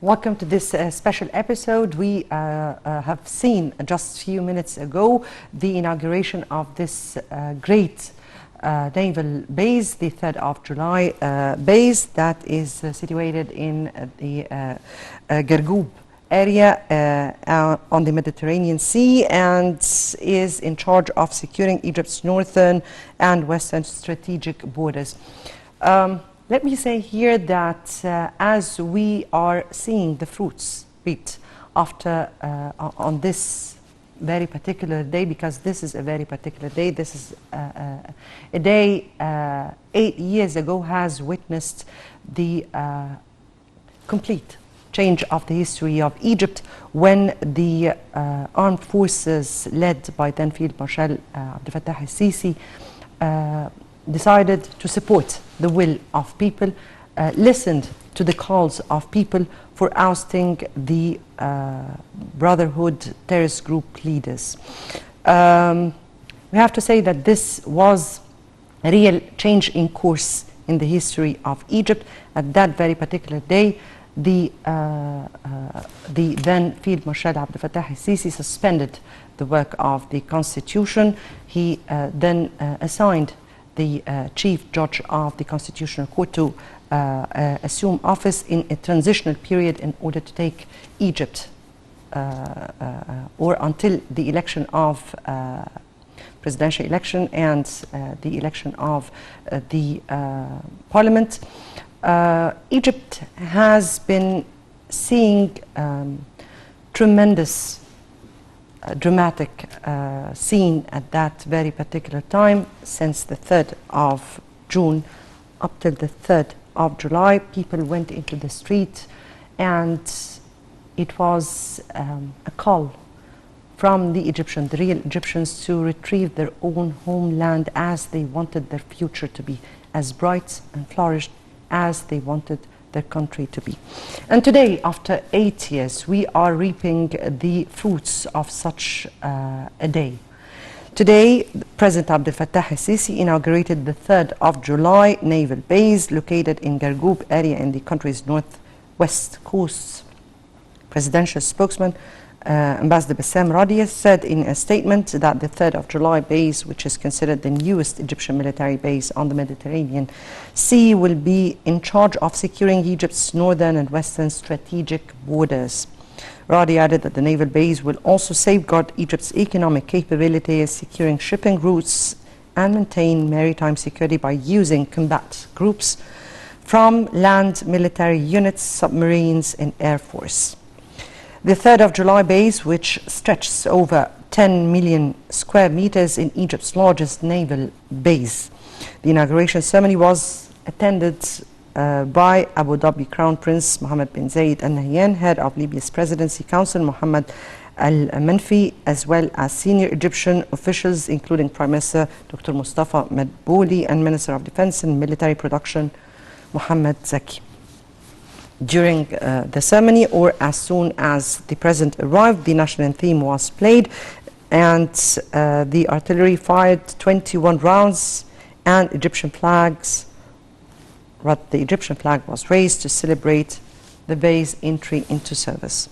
Welcome to this special episode. We have seen just a few minutes ago the inauguration of this great naval base, the 3rd of July base that is situated in the Gargoub area on the Mediterranean Sea and is in charge of securing Egypt's northern and western strategic borders. Let me say here that as we are seeing the fruits reaped after on this very particular day, because this is a very particular day, this is a day 8 years ago has witnessed the complete change of the history of Egypt when the armed forces led by then Field Marshal Abdel Fattah al-Sisi decided to support the will of people, listened to the calls of people for ousting the Brotherhood terrorist group leaders. We have to say that this was a real change in course in the history of Egypt. At that very particular day, the then Field Marshal Abdel Fattah al-Sisi suspended the work of the constitution. He then assigned the Chief Judge of the Constitutional Court to assume office in a transitional period in order to take Egypt or until the election of presidential election and the election of the parliament. Egypt has been seeing tremendous dramatic scene at that very particular time since the 3rd of June up till the 3rd of July. People went into the street and it was a call from the Egyptians, the real Egyptians, to retrieve their own homeland as they wanted their future to be as bright and flourished as they wanted their country to be. And today, after 8 years, we are reaping the fruits of such a day. Today, President Abdel Fattah al-Sisi inaugurated the 3rd of July naval base located in Gargoub area in the country's northwest coast. Presidential spokesman Ambassador Bassam Radia said in a statement that the 3rd of July base, which is considered the newest Egyptian military base on the Mediterranean Sea, will be in charge of securing Egypt's northern and western strategic borders. Radia added that the naval base will also safeguard Egypt's economic capabilities, securing shipping routes and maintain maritime security by using combat groups from land military units, submarines and air force. The 3rd of July base, which stretches over 10 million square meters in Egypt's largest naval base. The inauguration ceremony was attended by Abu Dhabi Crown Prince Mohammed bin Zayed Al Nahyan, head of Libya's Presidency Council Mohammed Al Manfi, as well as senior Egyptian officials including Prime Minister Dr. Mustafa Madbouli and Minister of Defense and Military Production Mohammed Zaki. During the ceremony, or as soon as the president arrived, the national anthem was played and the artillery fired 21 rounds and the Egyptian flag was raised to celebrate the base entry into service.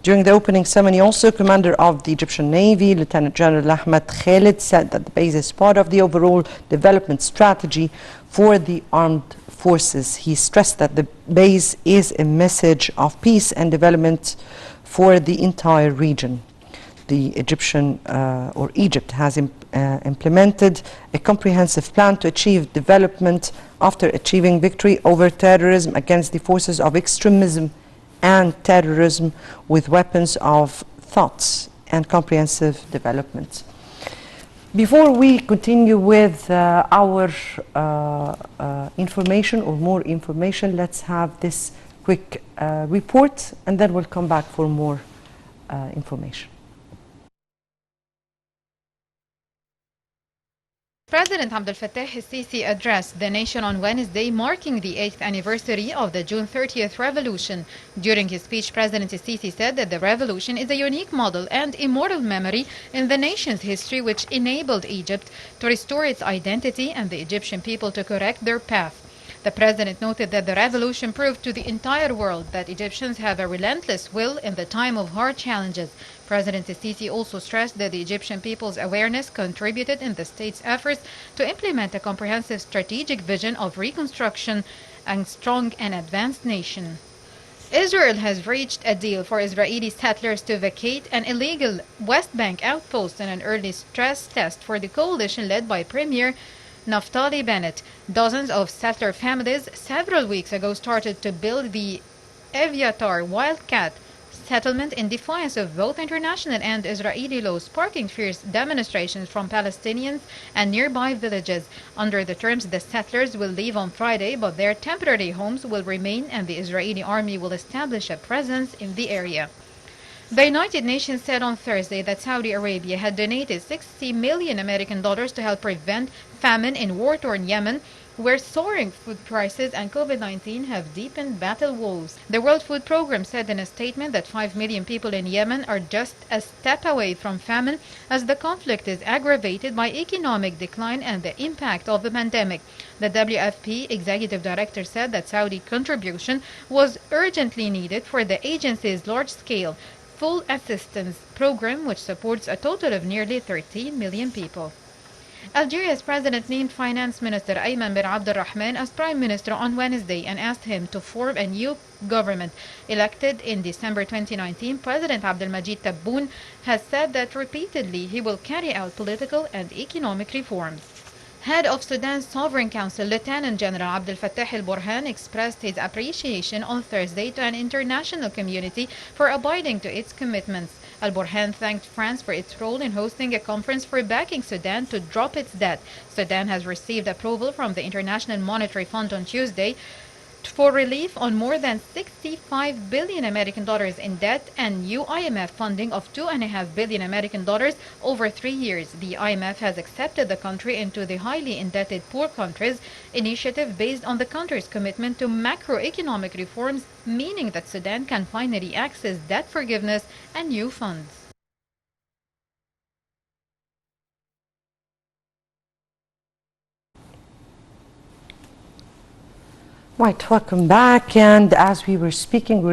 During the opening ceremony also, Commander of the Egyptian Navy, Lieutenant General Ahmed Khalid, said that the base is part of the overall development strategy for the armed forces. He stressed that the base is a message of peace and development for the entire region. The Egypt has implemented a comprehensive plan to achieve development after achieving victory over terrorism against the forces of extremism and terrorism with weapons of thought and comprehensive development. Before we continue with our information or more information, let's have this quick report and then we'll come back for more information. President Abdel Fattah al-Sisi addressed the nation on Wednesday, marking the 8th anniversary of the June 30th revolution. During his speech, President al-Sisi said that the revolution is a unique model and immortal memory in the nation's history, which enabled Egypt to restore its identity and the Egyptian people to correct their path. The president noted that the revolution proved to the entire world that Egyptians have a relentless will in the time of hard challenges. President Sisi also stressed that the Egyptian people's awareness contributed in the state's efforts to implement a comprehensive strategic vision of reconstruction and strong and advanced nation. Israel has reached a deal for Israeli settlers to vacate an illegal West Bank outpost in an early stress test for the coalition led by Premier Naftali Bennett. Dozens of settler families several weeks ago started to build the Eviatar Wildcat settlement in defiance of both international and Israeli laws, sparking fierce demonstrations from Palestinians and nearby villages. Under the terms, the settlers will leave on Friday, but their temporary homes will remain and the Israeli army will establish a presence in the area. The United Nations said on Thursday that Saudi Arabia had donated $60 million to help prevent famine in war-torn Yemen, where soaring food prices and COVID-19 have deepened battle woes. The World Food Programme said in a statement that 5 million people in Yemen are just a step away from famine as the conflict is aggravated by economic decline and the impact of the pandemic. The WFP executive director said that Saudi contribution was urgently needed for the agency's large-scale full assistance program, which supports a total of nearly 13 million people. Algeria's president named Finance Minister Ayman bin Abd al-Rahman as Prime Minister on Wednesday and asked him to form a new government. Elected in December 2019, President Abdelmajid Tebboune has said that repeatedly he will carry out political and economic reforms. Head of Sudan's Sovereign Council, Lieutenant General Abdel Fattah al-Burhan, expressed his appreciation on Thursday to an international community for abiding to its commitments. Al-Burhan thanked France for its role in hosting a conference for backing Sudan to drop its debt. Sudan has received approval from the International Monetary Fund on Tuesday for relief on more than $65 billion in debt and new IMF funding of $2.5 billion over 3 years. The IMF has accepted the country into the highly indebted poor countries initiative based on the country's commitment to macroeconomic reforms, meaning that Sudan can finally access debt forgiveness and new funds. Right, welcome back. And as we were speaking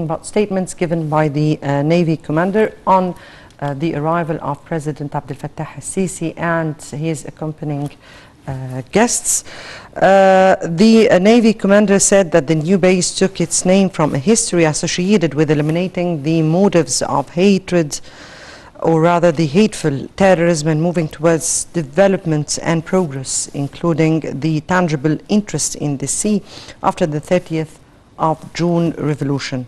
about statements given by the Navy commander on the arrival of President Abdel Fattah al-Sisi and his accompanying guests. The Navy commander said that the new base took its name from a history associated with eliminating the motives of hatred, or rather the hateful terrorism, and moving towards development and progress, including the tangible interest in the sea after the 30th of June revolution.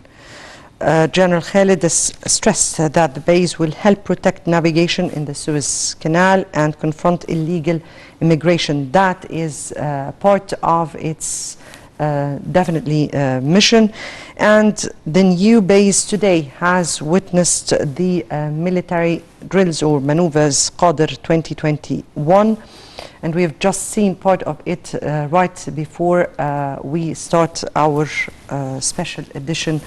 General Khalid has stressed that the base will help protect navigation in the Suez Canal and confront illegal immigration. That is part of its definitely mission. And the new base today has witnessed the military drills or maneuvers Qadr 2021, and we have just seen part of it right before we start our special edition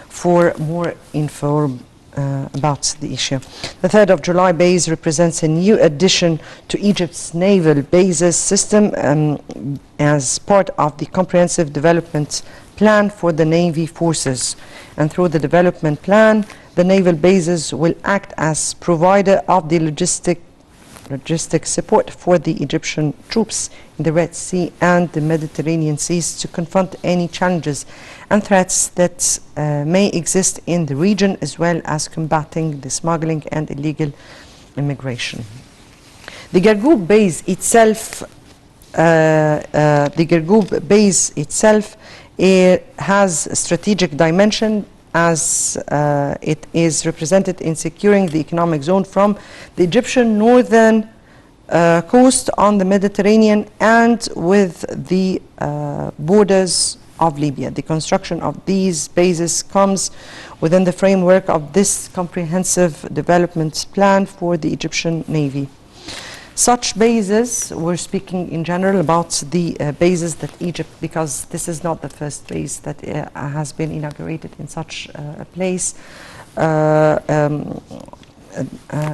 for more info about the issue. The 3rd of July base represents a new addition to Egypt's naval bases system as part of the comprehensive development plan for the Navy forces. And through the development plan, the naval bases will act as provider of the logistic support for the Egyptian troops in the Red Sea and the Mediterranean seas to confront any challenges and threats that may exist in the region, as well as combating the smuggling and illegal immigration. The Gargoub base itself has a strategic dimension, as it is represented in securing the economic zone from the Egyptian northern coast on the Mediterranean and with the borders of Libya. The construction of these bases comes within the framework of this comprehensive development plan for the Egyptian Navy. Such bases, we're speaking in general about the bases that Egypt, because this is not the first base that has been inaugurated in such a place.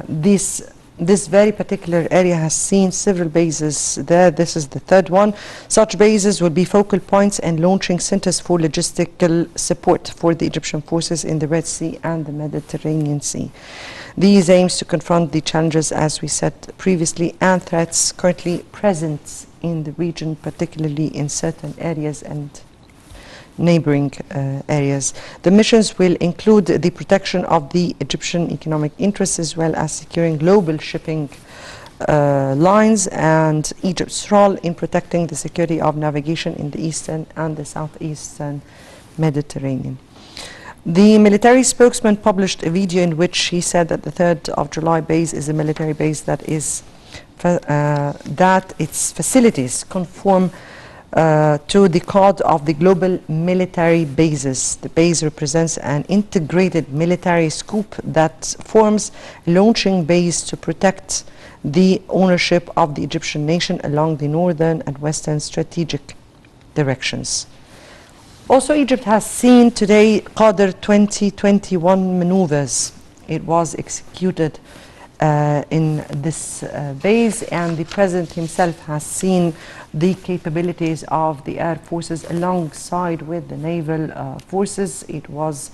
These this very particular area has seen several bases there. This is the third one. Such bases will be focal points and launching centers for logistical support for the Egyptian forces in the Red Sea and the Mediterranean Sea. These aims to confront the challenges, as we said previously, and threats currently present in the region, particularly in certain areas and neighboring areas. The missions will include the protection of the Egyptian economic interests as well as securing global shipping lines and Egypt's role in protecting the security of navigation in the eastern and the southeastern Mediterranean. The military spokesman published a video in which he said that the 3rd of July base is a military base that its facilities conform to the code of the global military bases. The base represents an integrated military scope that forms a launching base to protect the ownership of the Egyptian nation along the northern and western strategic directions. Also, Egypt has seen today Qadr 2021 maneuvers. It was executed in this base, and the President himself has seen the capabilities of the air forces alongside with the naval forces. It was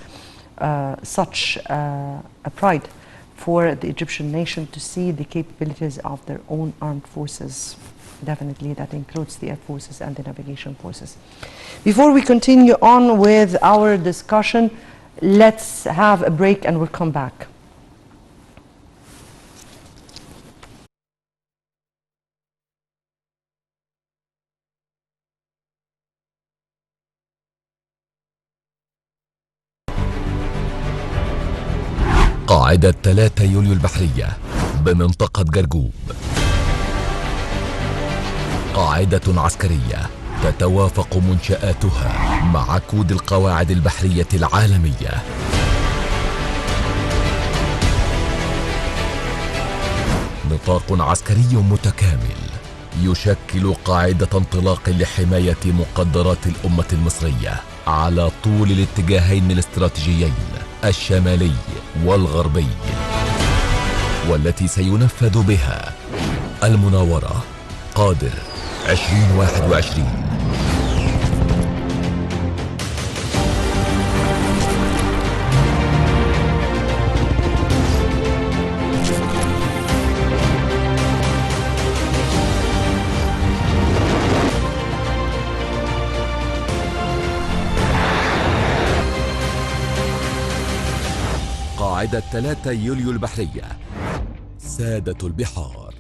such a pride for the Egyptian nation to see the capabilities of their own armed forces. Definitely that includes the air forces and the navigation forces. Before we continue on with our discussion, let's have a break and we'll come back. قاعدة 3 يوليو البحرية بمنطقة جرجوب، قاعدة عسكرية تتوافق منشآتها مع كود القواعد البحرية العالمية. نطاق عسكري متكامل يشكل قاعدة انطلاق لحماية مقدرات الأمة المصرية على طول الاتجاهين الاستراتيجيين الشمالي والغربي، والتي سينفذ بها المناورة قادر 2021. قاعدة 3 يوليو البحرية، سادة البحار.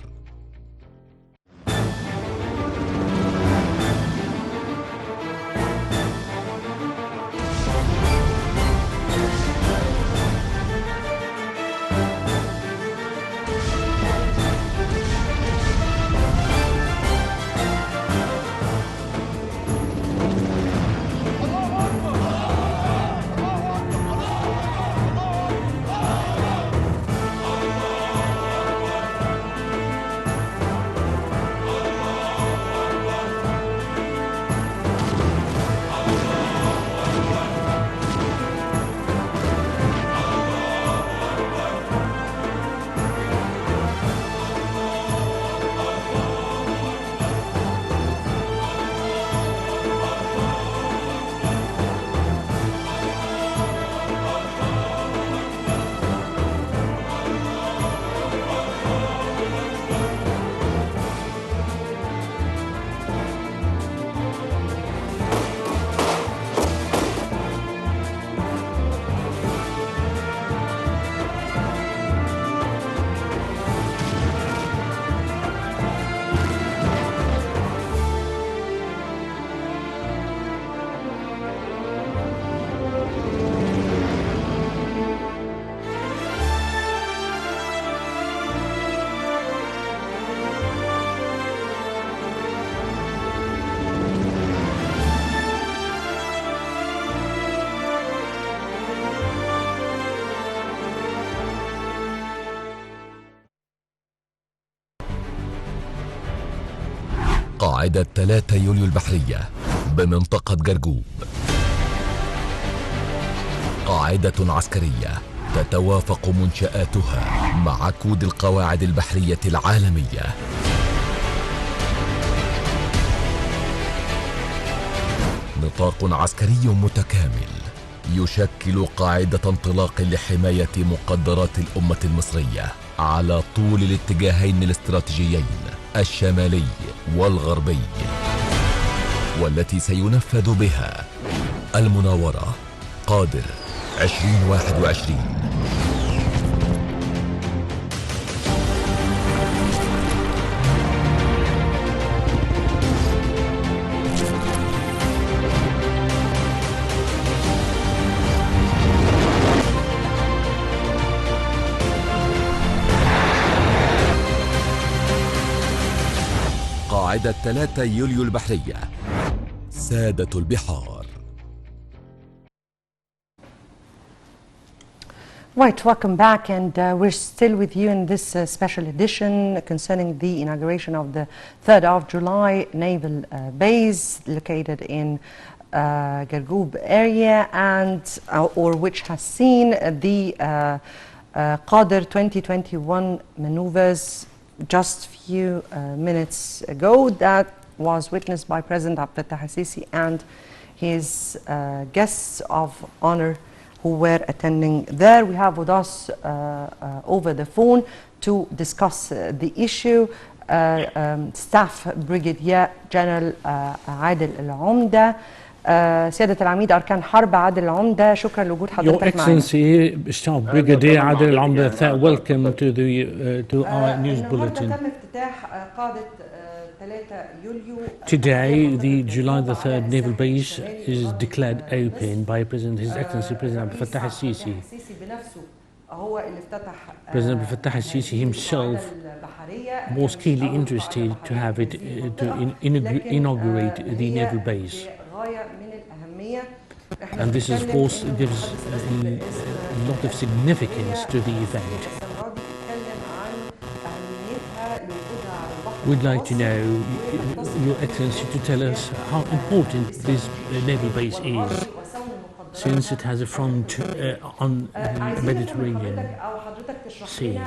قاعدة 3 يوليو البحرية بمنطقة جرجوب، قاعدة عسكرية تتوافق منشآتها مع كود القواعد البحرية العالمية. نطاق عسكري متكامل يشكل قاعدة انطلاق لحماية مقدرات الأمة المصرية على طول الاتجاهين الاستراتيجيين الشمالي والغربي، والتي سينفذ بها المناورة قادر 2021. قاعدة 3 يوليو البحرية، سادة البحار. Right, welcome back, and we're still with you in this special edition concerning the inauguration of the 3rd of July Naval Base located in Gargoub area, and or which has seen the Qadir 2021 maneuvers just few minutes ago, that was witnessed by President Abdel Fattah al-Sisi and his guests of honor who were attending there. We have with us over the phone to discuss the issue Staff Brigadier General Adel Omda. سيادة العميد أركان حرب عادل العمدة، شكرا لوجود حضرتك معنا. Your Excellency, Staff Brigadier Adel Omda, welcome to our news bulletin. تم افتتاح قاعدة 3 يوليو. Today, the July the 3rd Naval Base is declared open by His Excellency President Abdel Fattah al-Sisi. President Abdel Fattah al-Sisi himself was keenly interested to have it to inaugurate the naval base. And this, of course, gives a lot of significance to the event. We'd like to know, Your Excellency, to tell us how important this naval base is, since it has a front on the Mediterranean Sea.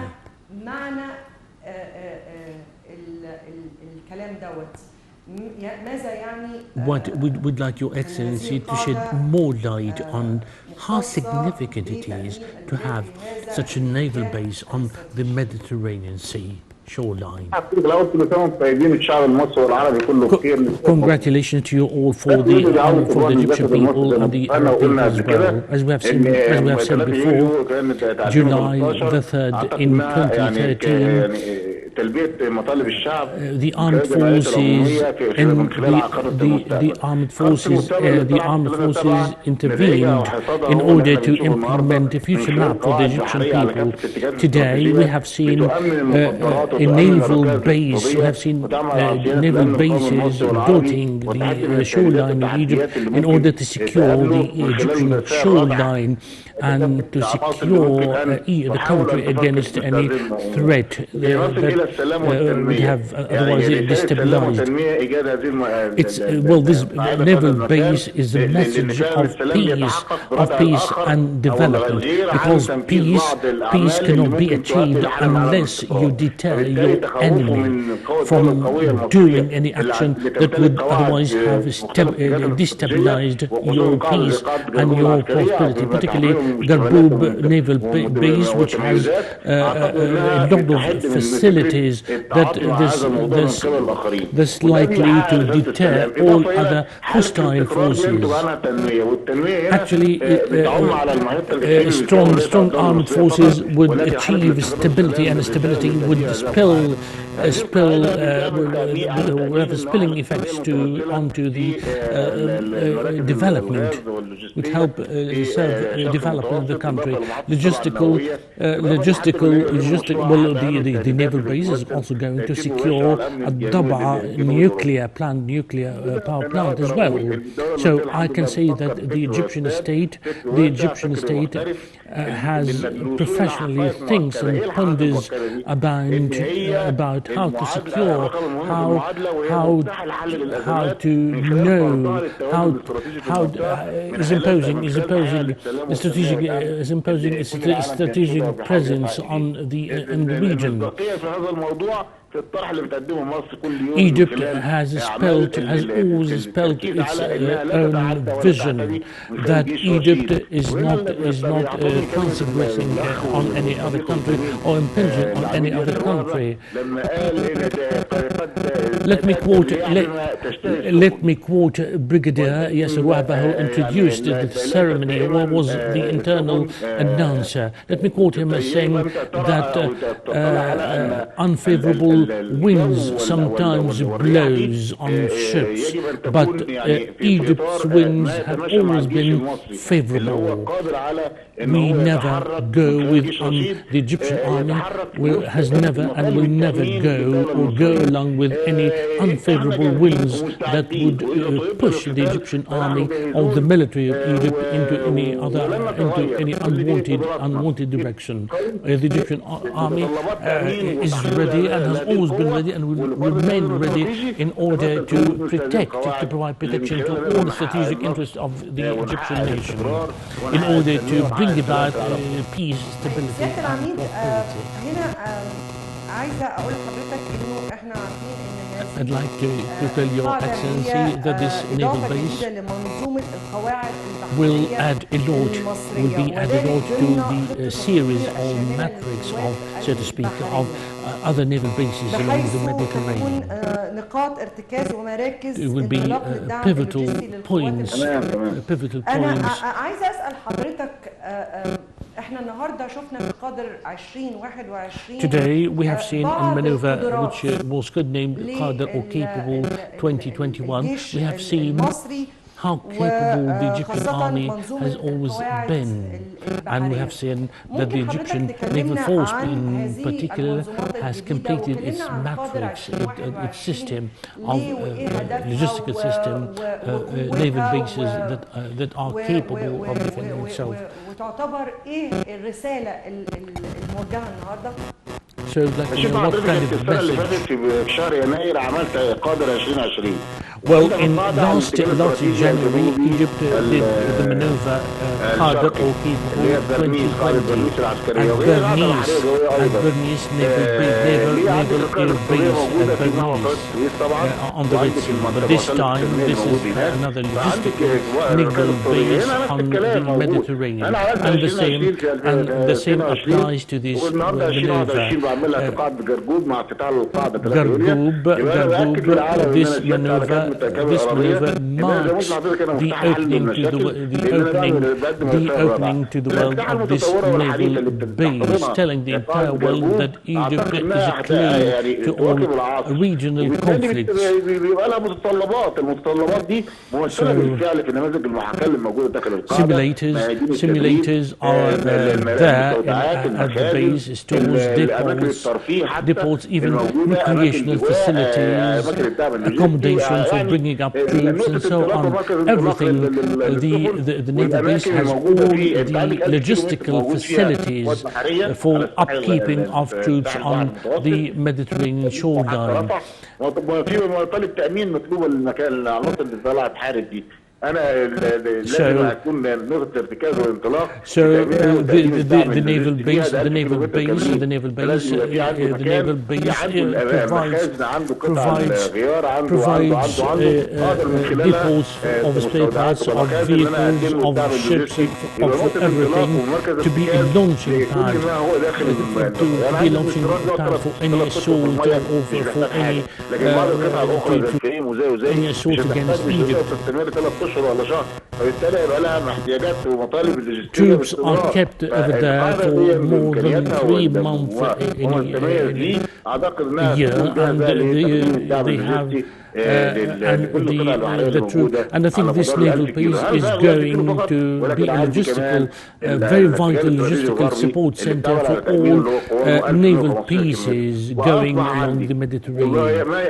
What we'd like Your Excellency to shed more light on how significant it is to have such a naval base on the Mediterranean Sea shoreline. Congratulations to you all for the Egyptian people and the Arab people as well. As we have said before, July the 3rd in 2013, the armed forces intervened in order to implement a future map for the Egyptian people. Today we have seen a naval base. We have seen naval bases dotting the shoreline of Egypt in order to secure the Egyptian shoreline and to secure the country against any threat that would have otherwise destabilized. This naval base is a message of peace and development, because peace cannot be achieved unless you deter your enemy from doing any action that would otherwise have destabilized your peace and your prosperity, particularly Gargoub Naval Base, which has a lot of facilities that's likely to deter all other hostile forces. Actually, strong armed forces would achieve stability, and stability would have spilling effects onto the development, would help serve development of the country. The naval base base is also going to secure a Dab'a power plant as well. So I can say that the Egyptian state has professionally thinks and ponders about how to secure, how to know, how is imposing a strategic presence on in the region. Egypt has always spelled its own vision that Egypt is not transgressing on any other country or impinging on any other country. Let me quote Brigadier Yasser Wahba, who introduced the ceremony, who was the internal announcer. Let me quote him as saying that unfavorable winds sometimes blows on ships, but Egypt's winds have always been favorable. We never go with the Egyptian army has never and will never go along with any unfavorable winds that would push the Egyptian army or the military of Egypt into any unwanted direction. The Egyptian army is ready and has always been ready and will remain ready in order to provide protection to all the strategic interests of the Egyptian nation, in order to bring about peace, stability and prosperity. I'd like to tell Your Excellency that this naval base will be added on to the series or matrix of, so to speak, of other naval bases along the Mediterranean. It will be pivotal points. Today we have seen in maneuver which was codenamed Qadir or Capable 2021, we have seen how capable the Egyptian army has always been, and we have seen that the Egyptian naval force in particular has completed its matrix, its system of logistical system, naval bases that are capable of defending itself. So I'd like to know what kind of message. Well, in last January, Egypt did the maneuver Qadir or Capable 2020 at Bernice naval air base at Bernice on the Red Sea. But this time, this is another logistical naval base on the Mediterranean, and the same applies to this maneuver. Gargoob, this maneuver marks the opening to the world of this naval base, telling the entire world that Egypt is a clue to all regional conflicts. So, simulators are there at the base, stores, depots, even recreational facilities, accommodation for bringing up troops and so on. Everything, the naval base has all the logistical facilities for upkeeping of troops on the Mediterranean shoreline. So the naval base provides depots of spare parts, of vehicles, of ships, of everything to be a launching pad, for any assault or for any assault against Egypt. اشهر ولا شهر، فبالتالي هيبقى لها احتياجات ومطالب لوجستيه Troops باستمرار. are kept over there for more than 3 months in اعتقد a انها year, تكون جاهزه لتقديم الدعم they have اللوجستي and لكل القطع البحريه اللي موجوده and I think على this مدار naval 1000 كيلو. base هل is فعلا 1000 كيلو going فقط؟ to ولكن be a عندي logistical, كمان very الاتجاه vital الاستراتيجي logistical الغربي support اللي center اشتغل for على تأمينه، اللي هو all قوامه naval 1115 كيلو pieces متر. going واصبح along عندي the Mediterranean by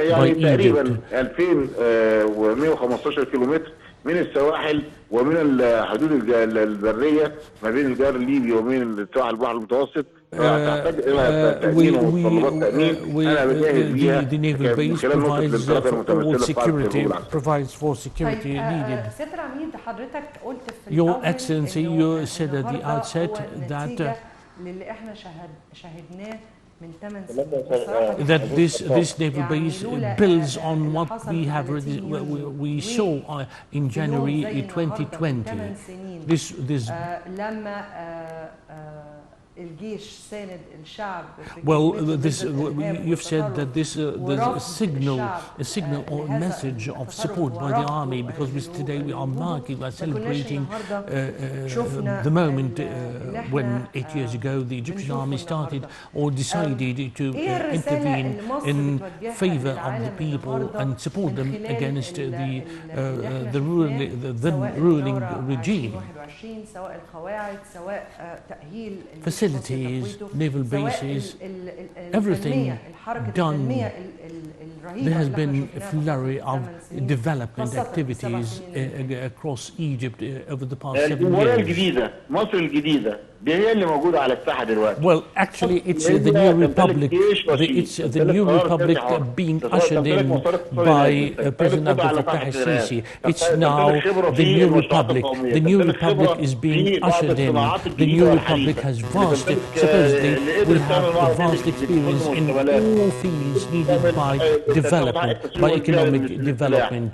يعني تقريبا Egypt. 2115 كيلو متر من السواحل ومن الحدود البريه ما بين الجار الليبي وبين سواحل البحر المتوسط. تحتاج الى تامين ومتطلبات تامين انا بجهز ليها the naval من base خلال نقطه provides الانطلاق for all المتمثله في قاعده security, الحروب العسكريه. provides for security needed. سيادة العميد حضرتك قلت في Your الأول Excellency, إنه you said at the النهاردة outset هو that نتيجة للي احنا شاهدناه من 8 سنين. بصراحة that this naval يعني base لولا builds on اللي what حصل we في have 30 already يونيو we saw in في يوم زي January النهاردة من 2020. 8 سنين This لما الجيش ساند الشعب في well, جبهته ضد this الإرهاب you've said that this there's ورفض a signal or لهذا message of التصرف support by the army, ورفضه because today we are marking, we are ما كناش celebrating النهاردة شفنا the moment اللي احنا when 8 years ago the Egyptian بنشوفه army started النهاردة. or decided to إيه الرسالة intervene اللي مصر in بتوجهها favor of the للعالم people النهاردة and support من them خلال against اللي احنا the شفناه، ruling سواء regime. الثورة 2021 سواء القواعد سواء تأهيل Facilities, naval bases, everything done. There has been a flurry of development activities across Egypt over the past 7 الجمهورية years. الجديدة، مصر الجديدة دي هي اللي موجودة على الساحة دلوقتي. Well, actually, it's the new republic. It's the new republic being ushered in by President Abdel Fattah al-Sisi. It's now the new republic. The new republic is being ushered in. The new republic has vast, supposedly, will have a vast experience in all fields needed by development, by economic development.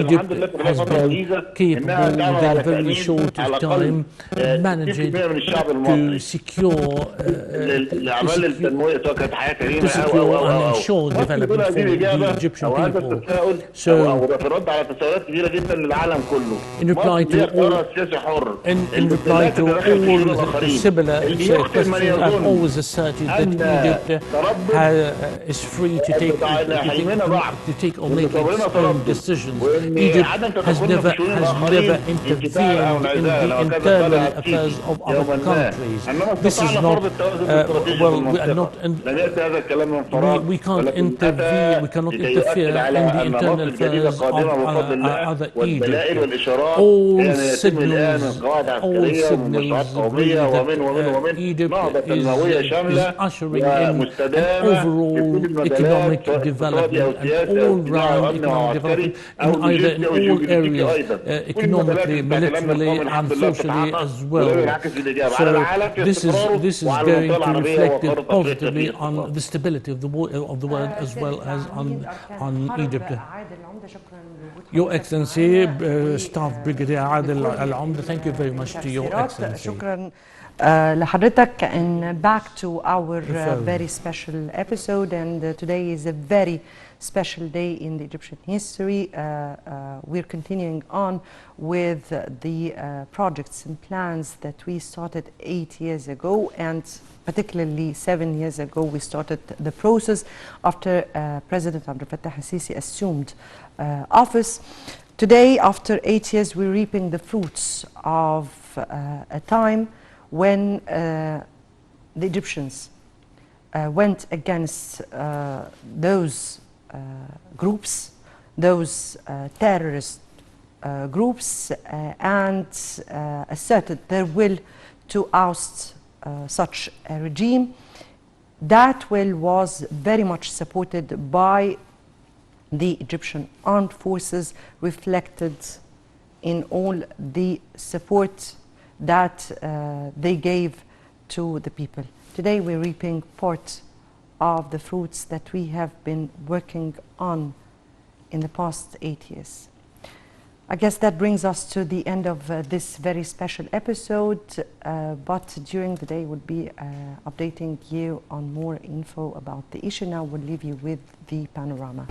Egypt has been capable within a very short time managing to secure and ensure development for the Egyptian people. So, in reply to all similar questions, I've always asserted that Egypt is free to take or make its own decisions. Egypt has never intervened in the internal affairs of other countries. This is not, well, we are not, we can't intervene, we cannot interfere in the internal affairs of other Egypt. All signals agree that Egypt is ushering in an overall economic development, an all-round economic development in all areas, economically, militarily, and socially as well. So this is going to reflect it positively on the stability of the world as well as on Egypt. Your Excellency, Staff Brigadier Adel Omda, thank you very much to Your Excellency. شكرا لحضرتك. And back to our very special episode, and today is a very special day in the Egyptian history. We're continuing on with the projects and plans that we started 8 years ago, and particularly 7 years ago we started the process after President Abdel Fattah al-Sisi assumed office. Today, after 8 years, we're reaping the fruits of a time when the Egyptians went against those groups, those terrorist groups, and asserted their will to oust such a regime. That will was very much supported by the Egyptian armed forces, reflected in all the support that they gave to the people. Today we're reaping part of the fruits that we have been working on in the past 8 years. I guess that brings us to the end of this very special episode, but during the day we'll be updating you on more info about the issue. Now we'll leave you with the panorama.